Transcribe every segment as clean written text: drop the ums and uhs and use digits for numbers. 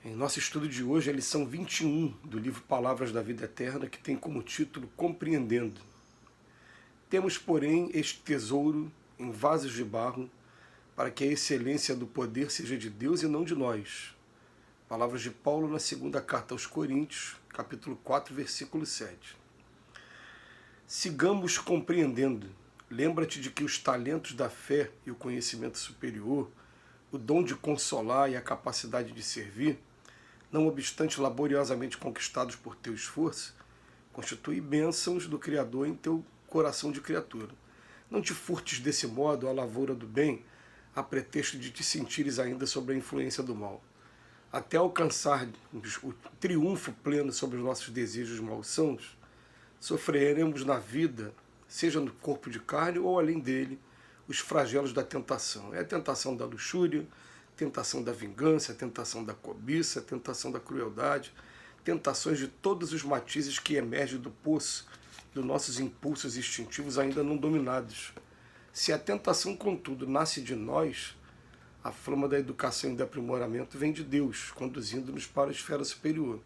Em nosso estudo de hoje, a lição 21 do livro Palavras da Vida Eterna, que tem como título Compreendendo. Temos, porém, este tesouro em vasos de barro, para que a excelência do poder seja de Deus e não de nós. Palavras de Paulo na segunda carta aos Coríntios, capítulo 4, versículo 7. Sigamos compreendendo. Lembra-te de que os talentos da fé e o conhecimento superior, o dom de consolar e a capacidade de servir, não obstante laboriosamente conquistados por teu esforço, constituem bênçãos do Criador em teu coração de criatura. Não te furtes desse modo a lavoura do bem, a pretexto de te sentires ainda sob a influência do mal. Até alcançar o triunfo pleno sobre os nossos desejos malsãos, sofreremos na vida, seja no corpo de carne ou além dele, os flagelos da tentação. É a tentação da luxúria, tentação da vingança, tentação da cobiça, tentação da crueldade, tentações de todos os matizes que emergem do poço dos nossos impulsos instintivos ainda não dominados. Se a tentação, contudo, nasce de nós, a flama da educação e do aprimoramento vem de Deus, conduzindo-nos para a esfera superior.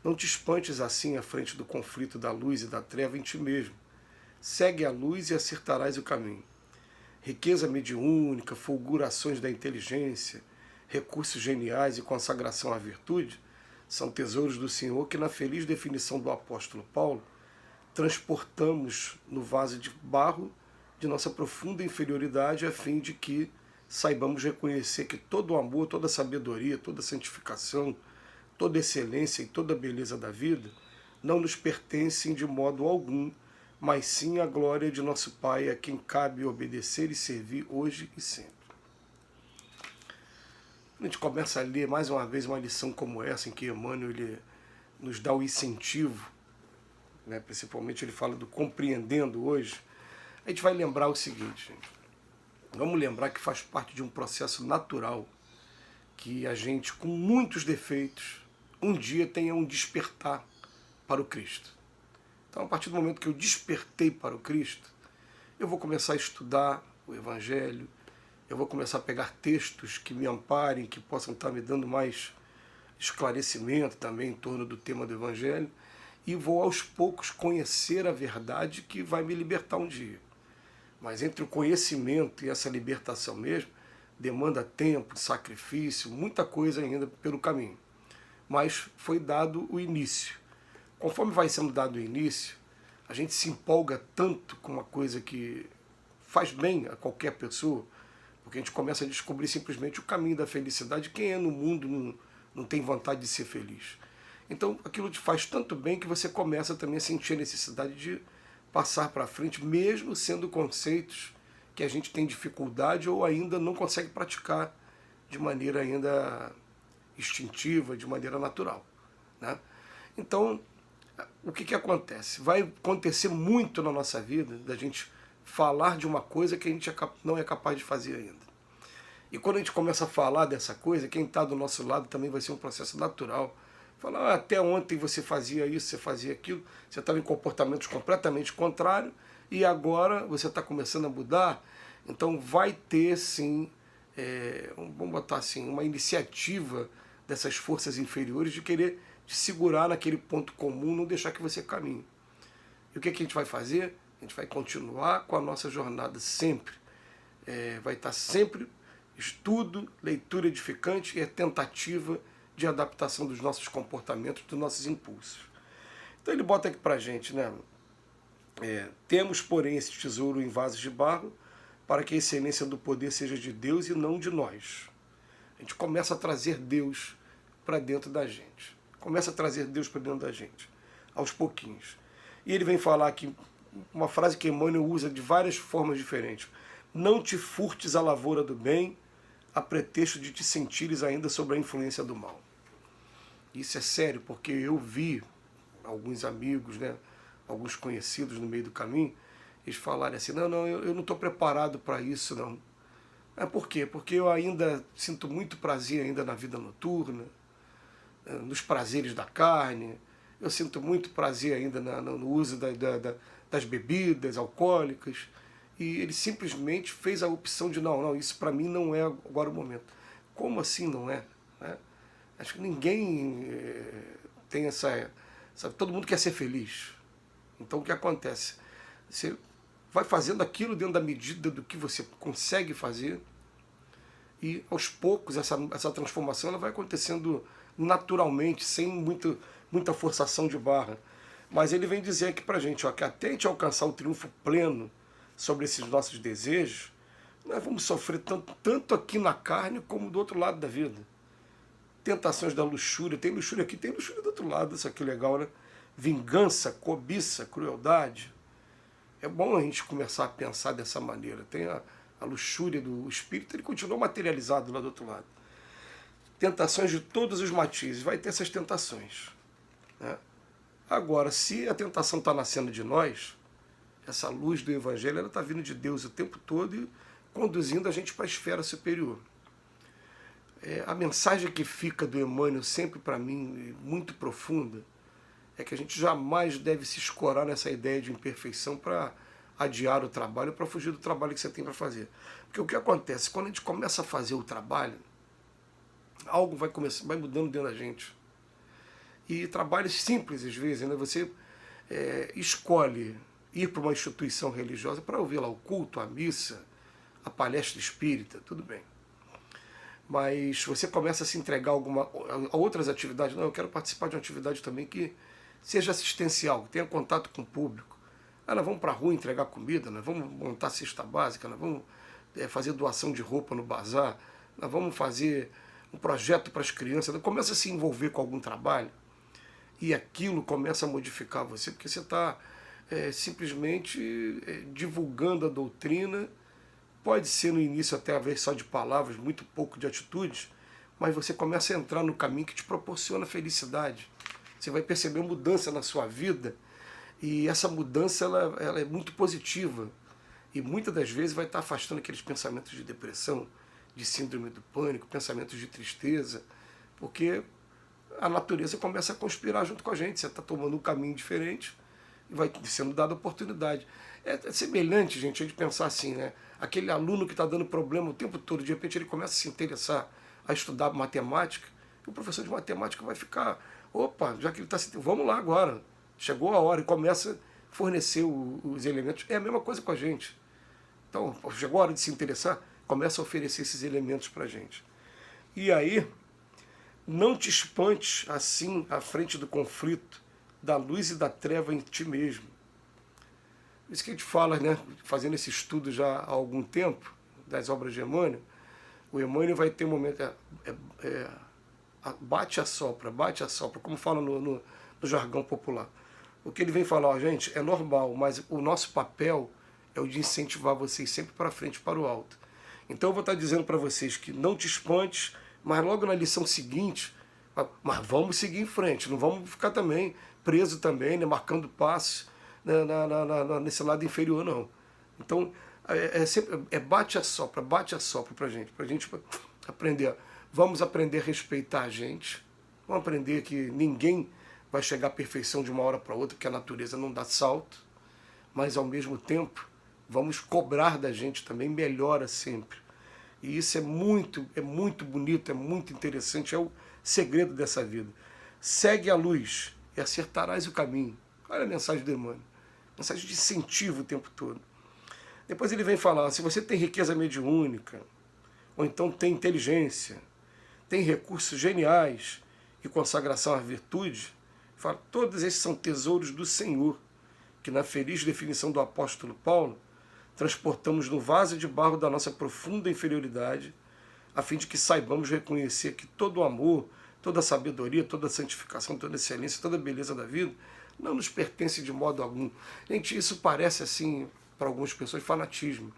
Não te espantes assim à frente do conflito da luz e da treva em ti mesmo. Segue a luz e acertarás o caminho. Riqueza mediúnica, fulgurações da inteligência, recursos geniais e consagração à virtude são tesouros do Senhor que, na feliz definição do apóstolo Paulo, transportamos no vaso de barro de nossa profunda inferioridade a fim de que saibamos reconhecer que todo o amor, toda a sabedoria, toda a santificação, toda a excelência e toda a beleza da vida não nos pertencem de modo algum, mas sim a glória de nosso Pai, a quem cabe obedecer e servir hoje e sempre. A gente começa a ler mais uma vez uma lição como essa, em que Emmanuel ele nos dá o incentivo, né? Principalmente ele fala do compreendendo hoje, a gente vai lembrar o seguinte, gente. Vamos lembrar que faz parte de um processo natural que a gente, com muitos defeitos, um dia tenha um despertar para o Cristo. Então, a partir do momento que eu despertei para o Cristo, eu vou começar a estudar o Evangelho, eu vou começar a pegar textos que me amparem, que possam estar me dando mais esclarecimento também em torno do tema do Evangelho, e vou aos poucos conhecer a verdade que vai me libertar um dia. Mas entre o conhecimento e essa libertação mesmo, demanda tempo, sacrifício, muita coisa ainda pelo caminho. Mas foi dado o início. Conforme vai sendo dado o início, a gente se empolga tanto com uma coisa que faz bem a qualquer pessoa, porque a gente começa a descobrir simplesmente o caminho da felicidade. Quem é no mundo não tem vontade de ser feliz. Então aquilo te faz tanto bem que você começa também a sentir a necessidade de passar para frente, mesmo sendo conceitos que a gente tem dificuldade ou ainda não consegue praticar de maneira ainda instintiva, de maneira natural, né? Então, o que acontece? Vai acontecer muito na nossa vida da gente falar de uma coisa que a gente não é capaz de fazer ainda. E quando a gente começa a falar dessa coisa, quem está do nosso lado também vai ser um processo natural. Falar, até ontem você fazia isso, você fazia aquilo, você estava em comportamentos completamente contrários e agora você está começando a mudar. Então vai ter sim, vamos botar assim, uma iniciativa dessas forças inferiores de querer te segurar naquele ponto comum, não deixar que você caminhe. E o que a gente vai fazer? A gente vai continuar com a nossa jornada sempre. Vai estar sempre estudo, leitura edificante e a tentativa de adaptação dos nossos comportamentos, dos nossos impulsos. Então ele bota aqui pra gente, né? Temos, porém, esse tesouro em vasos de barro, para que a excelência do poder seja de Deus e não de nós. A gente começa a trazer Deus para dentro da gente. Começa a trazer Deus para dentro da gente, aos pouquinhos. E ele vem falar aqui, uma frase que Emmanuel usa de várias formas diferentes. Não te furtes a lavoura do bem, a pretexto de te sentires ainda sob a influência do mal. Isso é sério, porque eu vi alguns amigos, né, alguns conhecidos no meio do caminho, eles falarem assim, não, eu não estou preparado para isso, não. Por quê? Porque eu ainda sinto muito prazer ainda na vida noturna, nos prazeres da carne, eu sinto muito prazer ainda no uso das bebidas alcoólicas, e ele simplesmente fez a opção de não, isso para mim não é agora o momento. Como assim não é? Acho que ninguém tem essa... Sabe, todo mundo quer ser feliz. Então o que acontece? Você vai fazendo aquilo dentro da medida do que você consegue fazer e aos poucos essa transformação ela vai acontecendo naturalmente, sem muita forçação de barra. Mas ele vem dizer aqui pra gente, ó, que até a gente alcançar o triunfo pleno sobre esses nossos desejos, nós vamos sofrer tanto aqui na carne como do outro lado da vida. Tentações da luxúria, tem luxúria aqui, tem luxúria do outro lado, isso aqui é legal, né? Vingança, cobiça, crueldade. É bom a gente começar a pensar dessa maneira. Tem a luxúria do espírito, ele continua materializado lá do outro lado. Tentações de todos os matizes, vai ter essas tentações, né? Agora, se a tentação está nascendo de nós, essa luz do Evangelho ela está vindo de Deus o tempo todo e conduzindo a gente para a esfera superior. A mensagem que fica do Emmanuel sempre para mim, muito profunda, é que a gente jamais deve se escorar nessa ideia de imperfeição para adiar o trabalho, para fugir do trabalho que você tem para fazer. Porque o que acontece? Quando a gente começa a fazer o trabalho, algo vai mudando dentro da gente. E trabalhos simples, às vezes, né? Você escolhe ir para uma instituição religiosa para ouvir lá o culto, a missa, a palestra espírita, tudo bem. Mas você começa a se entregar a outras atividades. Não, eu quero participar de uma atividade também que seja assistencial, que tenha contato com o público. Nós vamos para a rua entregar comida, nós vamos montar cesta básica, nós vamos fazer doação de roupa no bazar, nós vamos fazer um projeto para as crianças. Começa a se envolver com algum trabalho e aquilo começa a modificar você, porque você está simplesmente divulgando a doutrina. Pode ser no início até a vez só de palavras, muito pouco de atitudes, mas você começa a entrar no caminho que te proporciona felicidade. Você vai perceber mudança na sua vida e essa mudança ela é muito positiva e muitas das vezes vai estar afastando aqueles pensamentos de depressão, de síndrome do pânico, pensamentos de tristeza, porque a natureza começa a conspirar junto com a gente. Você está tomando um caminho diferente e vai sendo dada oportunidade. É semelhante, gente, a gente pensar assim, né? Aquele aluno que está dando problema o tempo todo, de repente ele começa a se interessar a estudar matemática, e o professor de matemática vai ficar, opa, já que ele está se... vamos lá agora, chegou a hora, e começa a fornecer os elementos. É a mesma coisa com a gente. Então, chegou a hora de se interessar, começa a oferecer esses elementos para a gente. E aí, não te espantes assim à frente do conflito da luz e da treva em ti mesmo. Isso que a gente fala, né, fazendo esse estudo já há algum tempo, das obras de Emmanuel, o Emmanuel vai ter um momento, bate a sopra, como fala no jargão popular. O que ele vem falar, ó, gente, é normal, mas o nosso papel é o de incentivar vocês sempre para frente, para o alto. Então eu vou estar dizendo para vocês que não te espantes, mas logo na lição seguinte, mas vamos seguir em frente, não vamos ficar também preso também, né, marcando passos nesse lado inferior, não. Então, sempre bate a sopra para a gente aprender. Vamos aprender a respeitar a gente, vamos aprender que ninguém vai chegar à perfeição de uma hora para outra, porque a natureza não dá salto, mas ao mesmo tempo, vamos cobrar da gente também, melhora sempre. E isso é muito bonito, é muito interessante, é o segredo dessa vida. Segue a luz e acertarás o caminho. Olha a mensagem do Emmanuel. Mensagem de incentivo o tempo todo. Depois ele vem falar, se você tem riqueza mediúnica, ou então tem inteligência, tem recursos geniais e consagração à virtude, fala, todos esses são tesouros do Senhor, que na feliz definição do apóstolo Paulo, transportamos no vaso de barro da nossa profunda inferioridade, a fim de que saibamos reconhecer que todo o amor, toda a sabedoria, toda a santificação, toda a excelência, toda a beleza da vida, não nos pertence de modo algum. Gente, isso parece assim, para algumas pessoas, fanatismo.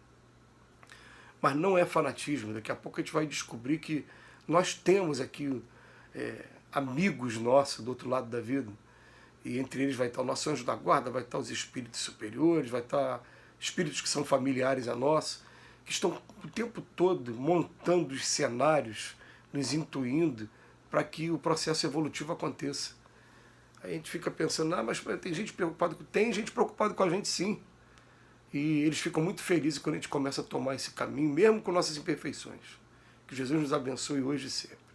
Mas não é fanatismo. Daqui a pouco a gente vai descobrir que nós temos aqui amigos nossos do outro lado da vida. E entre eles vai estar o nosso anjo da guarda, vai estar os espíritos superiores, vai estar espíritos que são familiares a nós, que estão o tempo todo montando os cenários, nos intuindo para que o processo evolutivo aconteça. A gente fica pensando, mas tem gente preocupada com a gente sim. E eles ficam muito felizes quando a gente começa a tomar esse caminho, mesmo com nossas imperfeições. Que Jesus nos abençoe hoje e sempre.